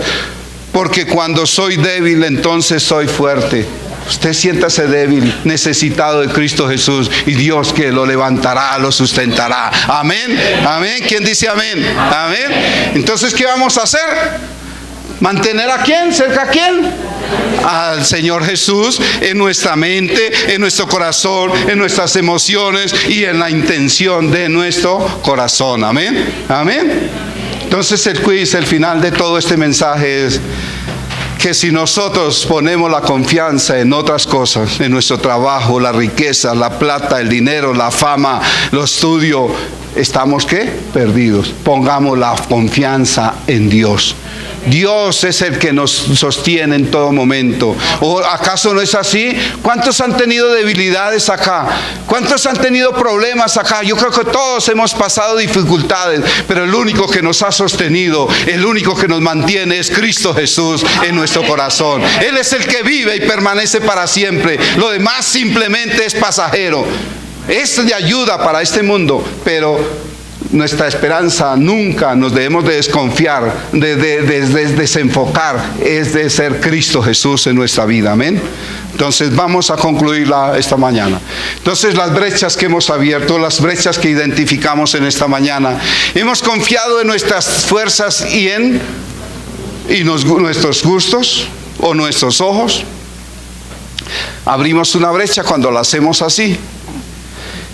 porque cuando soy débil, entonces soy fuerte. Usted siéntase débil, necesitado de Cristo Jesús, y Dios que lo levantará, lo sustentará. Amén, amén. ¿Quién dice amén? Amén. Entonces, ¿qué vamos a hacer? ¿Mantener a quién? ¿Cerca a quién? Al Señor Jesús en nuestra mente, en nuestro corazón, en nuestras emociones y en la intención de nuestro corazón. Amén, amén. Entonces el quiz, el final de todo este mensaje es que si nosotros ponemos la confianza en otras cosas, en nuestro trabajo, la riqueza, la plata, el dinero, la fama, los estudios, ¿estamos qué? Perdidos. Pongamos la confianza en Dios. Dios es el que nos sostiene en todo momento. ¿O acaso no es así? ¿Cuántos han tenido debilidades acá? ¿Cuántos han tenido problemas acá? Yo creo que todos hemos pasado dificultades, pero el único que nos ha sostenido, el único que nos mantiene es Cristo Jesús en nuestro corazón. Él es el que vive y permanece para siempre. Lo demás simplemente es pasajero. Es de ayuda para este mundo, pero nuestra esperanza nunca nos debemos de desconfiar, de desenfocar, es de ser Cristo Jesús en nuestra vida. Amén. Entonces vamos a concluirla esta mañana. Entonces las brechas que hemos abierto, las brechas que identificamos en esta mañana, hemos confiado en nuestras fuerzas y nuestros gustos o nuestros ojos. Abrimos una brecha cuando la hacemos así.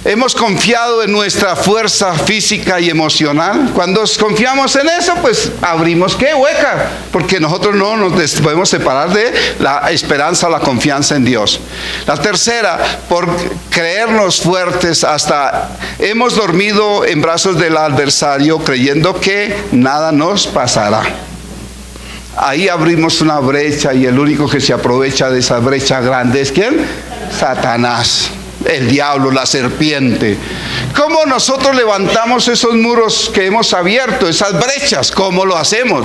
Hemos confiado en nuestra fuerza física y emocional. Cuando confiamos en eso, pues abrimos ¿qué? Hueca, porque nosotros no nos podemos separar de la esperanza, la confianza en Dios. La tercera, por creernos fuertes, hasta hemos dormido en brazos del adversario creyendo que nada nos pasará. Ahí abrimos una brecha, y el único que se aprovecha de esa brecha grande es ¿quién? Satanás. El diablo, la serpiente. ¿Cómo nosotros levantamos esos muros que hemos abierto, esas brechas? ¿Cómo lo hacemos?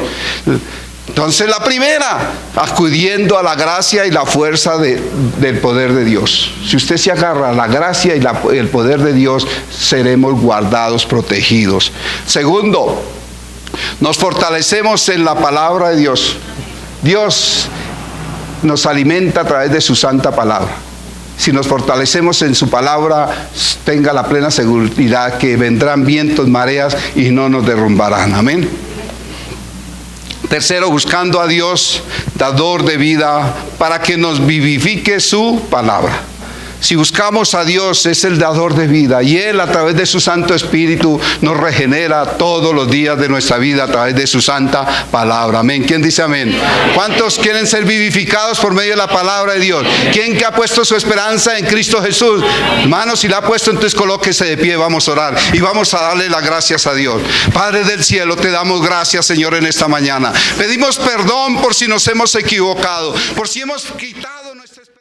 Entonces la primera, acudiendo a la gracia y la fuerza del poder de Dios. Si usted se agarra a la gracia y el poder de Dios, seremos guardados, protegidos. Segundo, nos fortalecemos en la palabra de Dios. Dios nos alimenta a través de su santa palabra. Si nos fortalecemos en su palabra, tenga la plena seguridad que vendrán vientos, mareas y no nos derrumbarán. Amén. Tercero, buscando a Dios, dador de vida, para que nos vivifique su palabra. Si buscamos a Dios, es el dador de vida, y Él a través de su Santo Espíritu nos regenera todos los días de nuestra vida a través de su santa palabra. Amén. ¿Quién dice amén? ¿Cuántos quieren ser vivificados por medio de la palabra de Dios? ¿Quién que ha puesto su esperanza en Cristo Jesús? Hermanos, si la ha puesto, entonces colóquese de pie, vamos a orar y vamos a darle las gracias a Dios. Padre del cielo, te damos gracias, Señor, en esta mañana. Pedimos perdón por si nos hemos equivocado, por si hemos quitado nuestra esperanza.